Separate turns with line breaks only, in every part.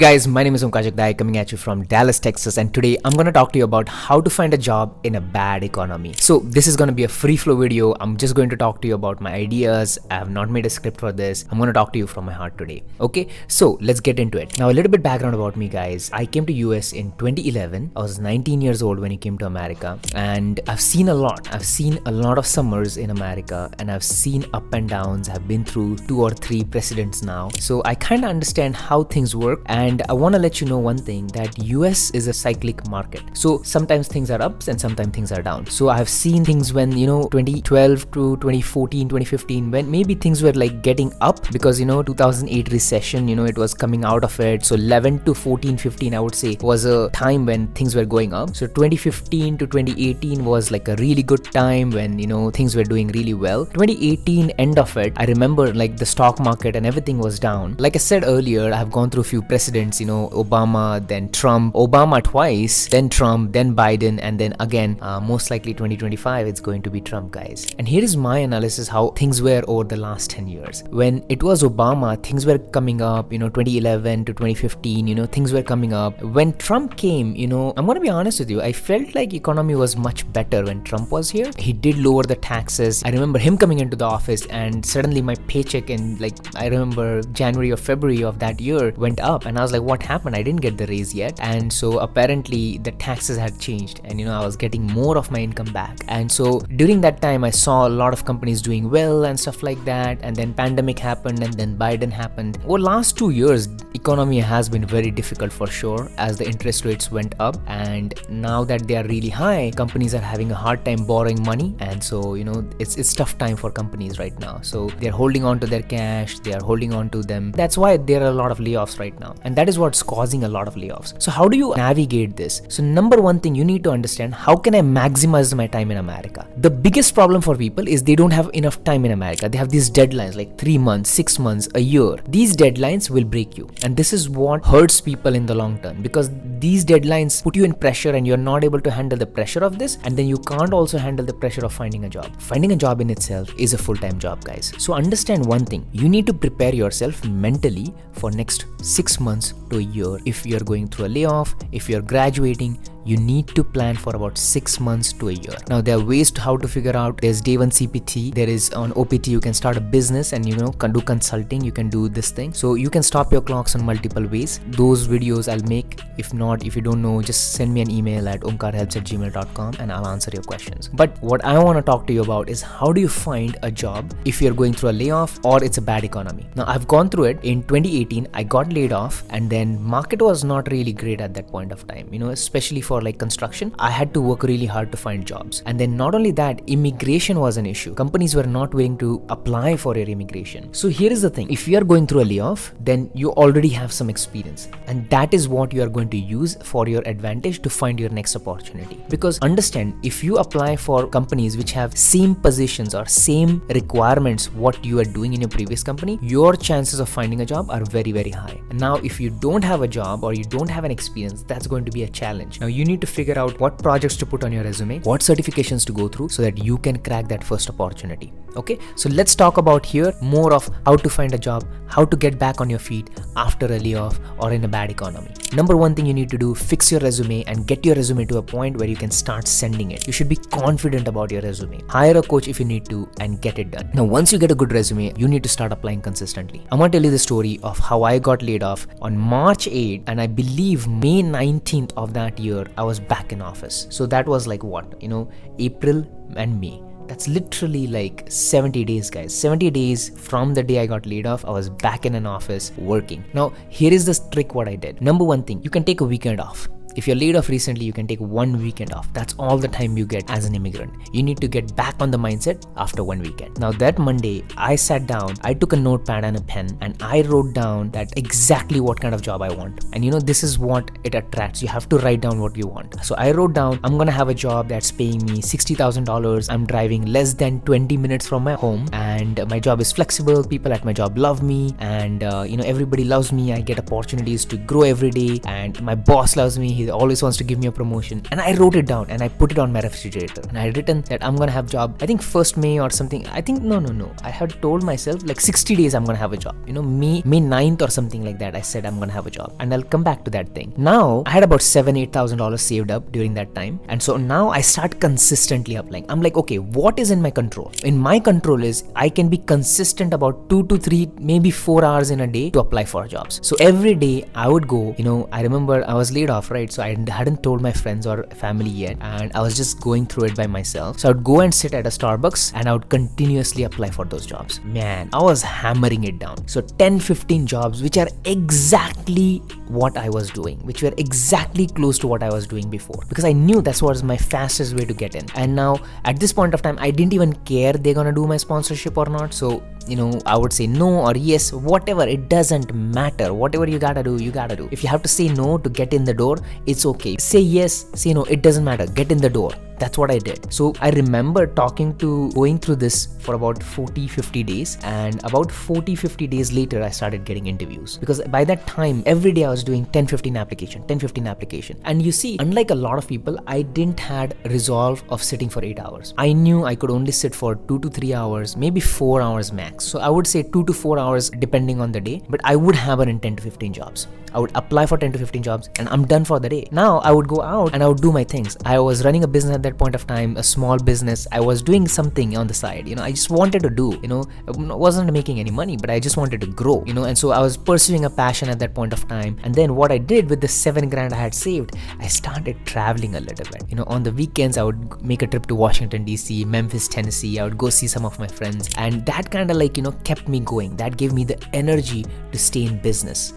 Guys, my name is Omkar Jagdai coming at you from Dallas, Texas, and today I'm going to talk to you about how to find a job in a bad economy. So this is going to be a free flow video. I'm just going to talk to you about my ideas. I have not made a script for this. I'm going to talk to you from my heart today. Okay, so let's get into it. Now a little bit background about me, guys. I came to US in 2011. I was 19 years old when I came to America, and I've seen a lot. I've seen a lot of summers in America, and I've seen up and downs. I've been through 2 or 3 presidents now. So I kind of understand how things work, and I want to let you know one thing, that US is a cyclic market. So sometimes things are ups and sometimes things are down. So I've seen things when 2012 to 2014, 2015, when maybe things were like getting up because 2008 recession, it was coming out of it. So 11 to 14, 15 I would say was a time when things were going up. So 2015 to 2018 was like a really good time when things were doing really well. 2018 end of it, I remember like the stock market and everything was down. Like I said earlier, I have gone through a few presidents, Obama, then Trump, Obama twice, then Trump, then Biden, and then again most likely 2025 it's going to be Trump, guys. And here is my analysis how things were over the last 10 years. When it was Obama, things were coming up, 2011 to 2015, things were coming up. When Trump came, I'm gonna be honest with you, I felt like economy was much better when Trump was here. He did lower the taxes. I remember him coming into the office and suddenly my paycheck in I remember January or February of that year went up, and I was like, what happened? I didn't get the raise yet. And so apparently the taxes had changed, and I was getting more of my income back. And so during that time I saw a lot of companies doing well and stuff like that. And then pandemic happened, and then Biden happened. Over last 2 years, economy has been very difficult for sure, as the interest rates went up, and now that they are really high, companies are having a hard time borrowing money. And so it's tough time for companies right now. So they're holding on to their cash, they are holding on to them. That's why there are a lot of layoffs right now, and that is what's causing a lot of layoffs. So how do you navigate this? So number one thing you need to understand, how can I maximize my time in America? The biggest problem for people is they don't have enough time in America. They have these deadlines like 3 months, 6 months, a year. These deadlines will break you, and this is what hurts people in the long term, because these deadlines put you in pressure and you're not able to handle the pressure of this, and then you can't also handle the pressure of finding a job. Finding a job in itself is a full-time job, guys. So understand one thing, you need to prepare yourself mentally for next 6 months to a year. If you're going through a layoff, if you're graduating, you need to plan for about 6 months to a year. Now there are ways to how to figure out. There's Day One CPT, there is on OPT, you can start a business and can do consulting, you can do this thing. So you can stop your clocks on multiple ways. Those videos I'll make. If not, if you don't know, just send me an email at omkarhelps@gmail.com and I'll answer your questions. But what I want to talk to you about is how do you find a job if you're going through a layoff or it's a bad economy. Now I've gone through it. In 2018 I got laid off, and then market was not really great at that point of time, especially for like construction. I had to work really hard to find jobs. And then not only that, immigration was an issue. Companies were not willing to apply for your immigration. So here is the thing, if you are going through a layoff, then you already have some experience, and that is what you are going to use for your advantage to find your next opportunity. Because understand, if you apply for companies which have same positions or same requirements what you are doing in your previous company, your chances of finding a job are very, very high. And now if you don't have a job or you don't have an experience, that's going to be a challenge. Now you need to figure out what projects to put on your resume, what certifications to go through, so that you can crack that first opportunity. Okay, so let's talk about here more of how to find a job, how to get back on your feet after a layoff or in a bad economy. Number one thing you need to do, fix your resume and get your resume to a point where you can start sending it. You should be confident about your resume. Hire a coach if you need to and get it done. Now once you get a good resume, you need to start applying consistently. I'm gonna tell you the story of how I got laid off on March 8th, and I believe May 19th of that year I was back in office. So that was like what, April and May. That's literally like 70 days, guys. 70 days from the day I got laid off, I was back in an office working. Now, here is the trick what I did. Number one thing, you can take a weekend off. If you're laid off recently, you can take 1 weekend off. That's all the time you get as an immigrant. You need to get back on the mindset after 1 weekend. Now that Monday, I sat down, I took a notepad and a pen, and I wrote down that exactly what kind of job I want. And this is what it attracts. You have to write down what you want. So I wrote down, I'm gonna have a job that's paying me $60,000. I'm driving less than 20 minutes from my home, and my job is flexible. People at my job love me, and everybody loves me. I get opportunities to grow every day, and my boss loves me. He's He always wants to give me a promotion. And I wrote it down and I put it on my refrigerator. And I had written that I'm gonna have job, I think 1st May or something. I think no. I had told myself like 60 days I'm gonna have a job. May 9th or something like that. I said I'm gonna have a job, and I'll come back to that thing. Now I had about $7,000-8,000 saved up during that time, and so now I start consistently applying. I'm like, okay, what is in my control? In my control is I can be consistent about 2 to 3, maybe 4 hours in a day to apply for jobs. So every day I would go. I remember I was laid off, right? So I hadn't told my friends or family yet, and I was just going through it by myself. So I would go and sit at a Starbucks and I would continuously apply for those jobs. Man, I was hammering it down. So 10-15 jobs which are exactly what I was doing, which were exactly close to what I was doing before, because I knew that was my fastest way to get in. And now at this point of time, I didn't even care they're gonna do my sponsorship or not. So I would say no or yes, whatever, it doesn't matter. Whatever you gotta do, you gotta do. If you have to say no to get in the door, it's okay. Say yes, say no, it doesn't matter. Get in the door. That's what I did. So I remember going through this for about 40-50 days, and about 40-50 days later I started getting interviews, because by that time every day I was doing 10-15 application. And you see, unlike a lot of people, I didn't had resolve of sitting for 8 hours. I knew I could only sit for 2 to 3 hours, maybe 4 hours max. So I would say 2 to 4 hours depending on the day, but I would have in 10 to 15 jobs. I would apply for 10 to 15 jobs and I'm done for the day. Now I would go out and I would do my things. I was running a business at that point of time, a small business. I was doing something on the side, I just wanted to do, I wasn't making any money, but I just wanted to grow, and so I was pursuing a passion at that point of time. And then what I did with the $7,000 I had saved, I started traveling a little bit. On the weekends I would make a trip to Washington DC, Memphis, Tennessee. I would go see some of my friends, and that kind of kept me going. That gave me the energy to stay in business,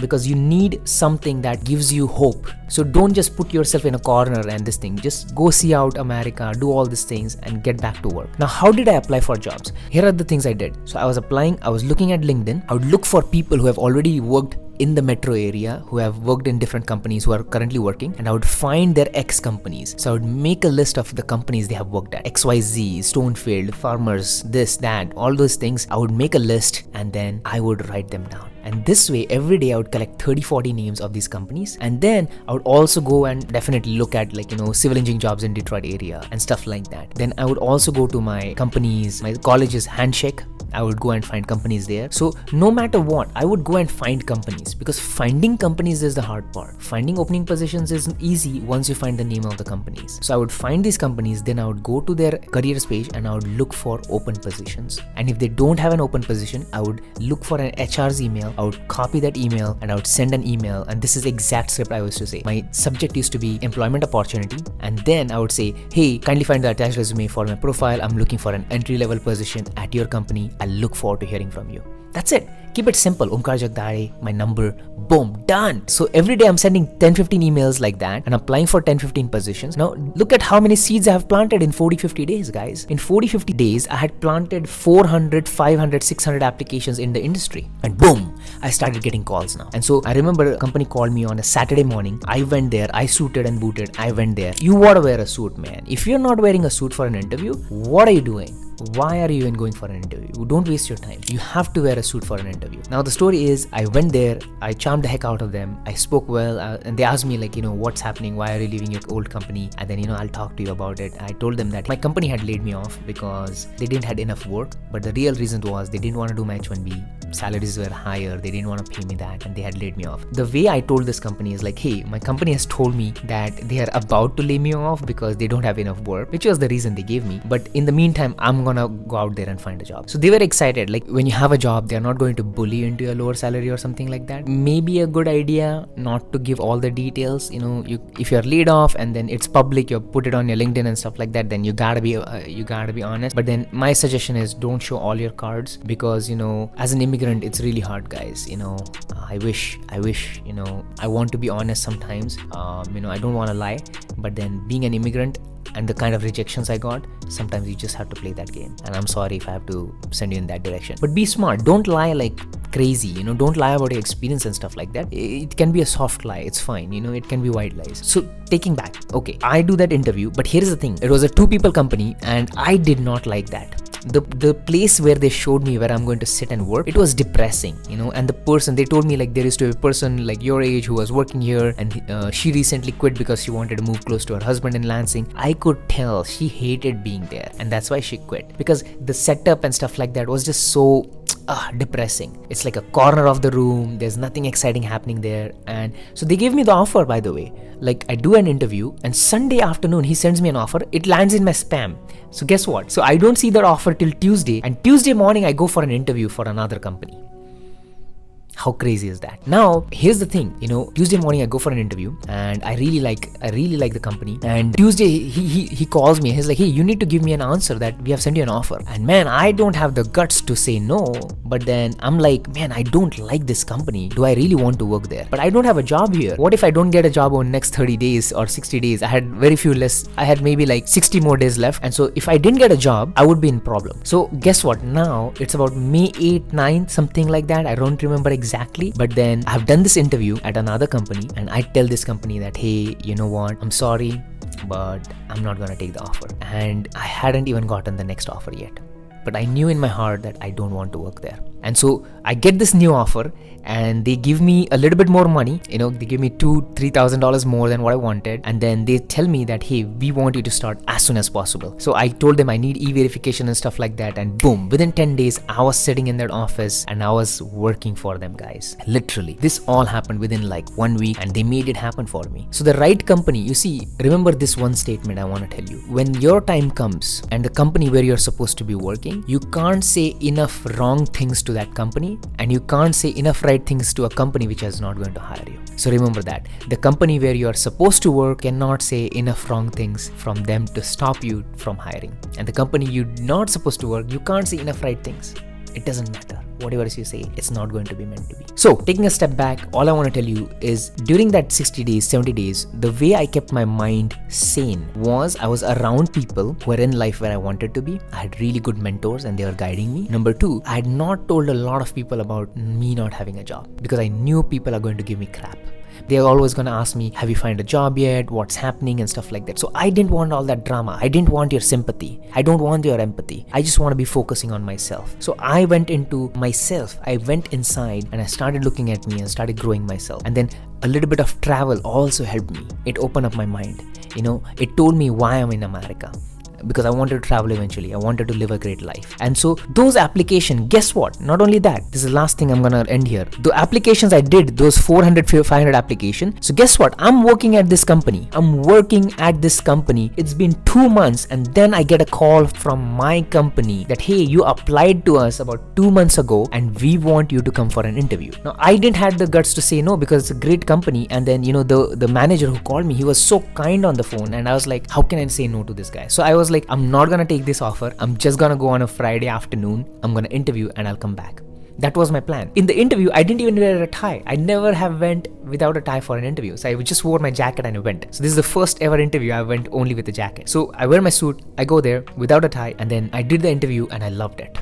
because you need something that gives you hope. So don't just put yourself in a corner and this thing. Just go see out America, do all these things and get back to work. Now, how did I apply for jobs? Here are the things I did. So I was applying, I was looking at LinkedIn. I would look for people who have already worked in the metro area, who have worked in different companies, who are currently working, and I would find their ex companies. So I would make a list of the companies they have worked at, XYZ, Stonefield, Farmers, this, that, all those things. I would make a list and then I would write them down. And this way, every day I would collect 30-40 names of these companies. And then I would also go and definitely look at civil engineering jobs in Detroit area and stuff like that. Then I would also go to my companies, my college's handshake. I would go and find companies there. So no matter what, I would go and find companies, because finding companies is the hard part. Finding opening positions is easy once you find the name of the companies. So I would find these companies, then I would go to their careers page and I would look for open positions. And if they don't have an open position, I would look for an HR's email. I would copy that email and I would send an email. And this is exact script I used to say. My subject used to be employment opportunity. And then I would say, hey, kindly find the attached resume for my profile. I'm looking for an entry-level position at your company. I look forward to hearing from you. That's it. Keep it simple. Omkar Jagdale, my number, boom, done. So every day I'm sending 10-15 emails like that and applying for 10-15 positions. Now look at how many seeds I have planted in 40-50 days, guys. In 40-50 days, I had planted 400, 500, 600 applications in the industry. And boom, I started getting calls now. And so I remember a company called me on a Saturday morning. I went there, I suited and booted. I went there. You want to wear a suit, man. If you're not wearing a suit for an interview, what are you doing? Why are you even going for an interview? Don't waste your time. You have to wear a suit for an interview. Now the story is, I went there, I charmed the heck out of them, I spoke well, and they asked me what's happening, why are you leaving your old company? And then I'll talk to you about it. I told them that my company had laid me off because they didn't had enough work, but the real reason was they didn't want to do my H1B. Salaries were higher, they didn't want to pay me that, and they had laid me off. The way I told this company is hey, my company has told me that they are about to lay me off because they don't have enough work, which was the reason they gave me. But in the meantime, I'm gonna go out there and find a job. So they were excited. When you have a job, they're not going to bully you into a lower salary or something like that. Maybe a good idea not to give all the details. If you're laid off and then it's public, you put it on your LinkedIn and stuff like that, then you gotta be honest. But then my suggestion is, don't show all your cards, because as an immigrant, it's really hard, guys. I wish I want to be honest sometimes. I don't want to lie, but then being an immigrant and the kind of rejections I got, sometimes you just have to play that game. And I'm sorry if I have to send you in that direction. But be smart. Don't lie like crazy. Don't lie about your experience and stuff like that. It can be a soft lie. It's fine. It can be white lies. So taking back, okay, I do that interview, but here's the thing. It was a 2-people company and I did not like that. the place where they showed me where I'm going to sit and work, it was depressing, and the person, they told me like there used to be a person like your age who was working here, and she recently quit because she wanted to move close to her husband in Lansing. I could tell she hated being there, and that's why she quit, because the setup and stuff like that was just so depressing. It's like a corner of the room, there's nothing exciting happening there. And so they gave me the offer, by the way. Like, I do an interview, and Sunday afternoon he sends me an offer. It lands in my spam. So guess what? So I don't see that offer till Tuesday, and Tuesday morning I go for an interview for another company. How crazy is that? Now, here's the thing, Tuesday morning I go for an interview, and I really like the company. And Tuesday he calls me. He's like, hey, you need to give me an answer that we have sent you an offer. And man, I don't have the guts to say no. But then I'm like, man, I don't like this company. Do I really want to work there? But I don't have a job here. What if I don't get a job on next 30 days or 60 days? I had very few less. I had maybe like 60 more days left. And so if I didn't get a job, I would be in problem. So guess what? Now it's about May 8th, 9th, something like that. I don't remember exactly, but then I've done this interview at another company, and I tell this company that, hey, you know what, I'm sorry, but I'm not gonna take the offer. And I hadn't even gotten the next offer yet, but I knew in my heart that I don't want to work there. And so I get this new offer, and they give me a little bit more money. They give me $2,000-$3,000 more than what I wanted. And then they tell me that, hey, we want you to start as soon as possible. So I told them I need e-verification and stuff like that. And boom, within 10 days, I was sitting in that office and I was working for them, guys. Literally, this all happened within like 1 week, and they made it happen for me. So the right company, you see, remember this one statement I want to tell you. When your time comes and the company where you're supposed to be working, you can't say enough wrong things to that company, and you can't say enough right things to a company which is not going to hire you. So remember that the company where you are supposed to work cannot say enough wrong things from them to stop you from hiring, and the company you're not supposed to work, you can't say enough right things. It doesn't matter. Whatever you say, it's not going to be meant to be. So taking a step back, all I want to tell you is during that 60 days, 70 days, the way I kept my mind sane was I was around people who were in life where I wanted to be. I had really good mentors and they were guiding me. Number two, I had not told a lot of people about me not having a job, because I knew people are going to give me crap. They're always going to ask me, have you found a job yet? What's happening? And stuff like that. So I didn't want all that drama. I didn't want your sympathy. I don't want your empathy. I just want to be focusing on myself. So I went into myself. I went inside and I started looking at me and started growing myself. And then a little bit of travel also helped me. It opened up my mind. It told me why I'm in America. Because I wanted to travel eventually. I wanted to live a great life. And so those applications, guess what? Not only that, this is the last thing I'm gonna end here. The applications I did, those 400, 500 applications. So guess what? I'm working at this company. It's been 2 months, and then I get a call from my company that, hey, you applied to us about 2 months ago and we want you to come for an interview. Now, I didn't have the guts to say no because it's a great company. And then, the manager who called me, he was so kind on the phone, and I was like, how can I say no to this guy? So I was like, I'm not gonna take this offer. I'm just gonna go on a Friday afternoon. I'm gonna interview and I'll come back. That was my plan. In the interview, I didn't even wear a tie. I never have went without a tie for an interview. So I just wore my jacket and I went. So this is the first ever interview I went only with a jacket. So I wear my suit, I go there without a tie, and then I did the interview and I loved it.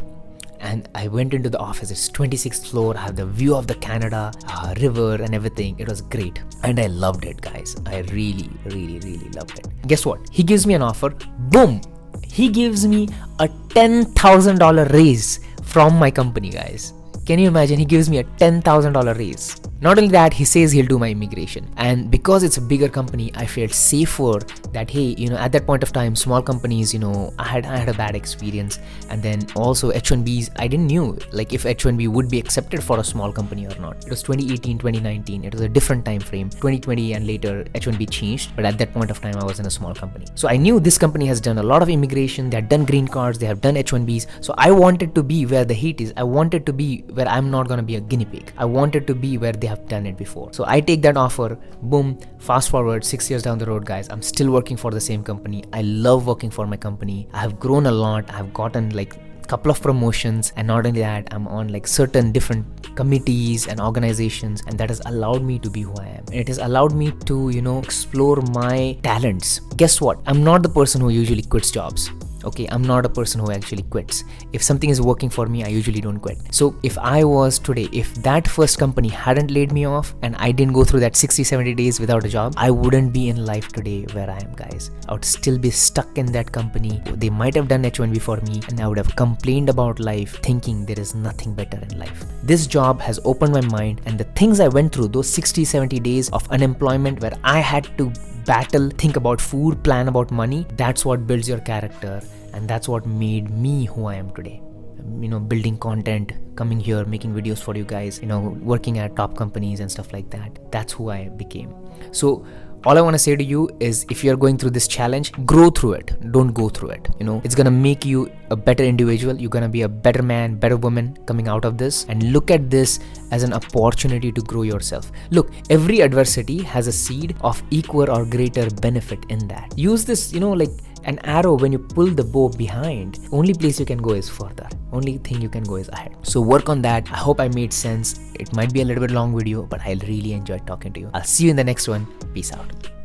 And I went into the office. It's 26th floor. I have the view of the Canada river and everything. It was great. And I loved it, guys. I really, really, really loved it. Guess what? He gives me an offer. Boom! He gives me a $10,000 raise from my company, guys. Can you imagine? He gives me a $10,000 raise. Not only that, he says he'll do my immigration. And because it's a bigger company, I felt safer that, hey, at that point of time, small companies, I had a bad experience. And then also H1Bs, I didn't know like if H1B would be accepted for a small company or not. It was 2018, 2019. It was a different time frame. 2020 and later H1B changed. But at that point of time, I was in a small company. So I knew this company has done a lot of immigration. They have done green cards. They have done H1Bs. So I wanted to be where the heat is. I wanted to be where I'm not going to be a guinea pig. I wanted to be where they have done it before. So I take that offer. Boom. Fast forward 6 years down the road, guys. I'm still working for the same company. I love working for my company. I have grown a lot. I've gotten like couple of promotions, and not only that, I'm on like certain different committees and organizations, and that has allowed me to be who I am. And it has allowed me to explore my talents. Guess what? I'm not the person who usually quits jobs. Okay, I'm not a person who actually quits. If something is working for me, I usually don't quit. So if I was today, if that first company hadn't laid me off and I didn't go through that 60-70 days without a job, I wouldn't be in life today where I am, guys. I would still be stuck in that company. They might have done H1B for me and I would have complained about life, thinking there is nothing better in life. This job has opened my mind, and the things I went through, those 60-70 days of unemployment where I had to battle, think about food, plan about money, that's what builds your character, and that's what made me who I am today. Building content, coming here, making videos for you guys, working at top companies and stuff like that. That's who I became. So all I want to say to you is, if you're going through this challenge, grow through it. Don't go through it. It's gonna make you a better individual. You're gonna be a better man, better woman coming out of this, and look at this as an opportunity to grow yourself. Look, every adversity has a seed of equal or greater benefit in that. Use this, like an arrow. When you pull the bow behind, only place you can go is further. Only thing you can go is ahead. So work on that. I hope I made sense. It might be a little bit long video, but I really enjoyed talking to you. I'll see you in the next one. Peace out.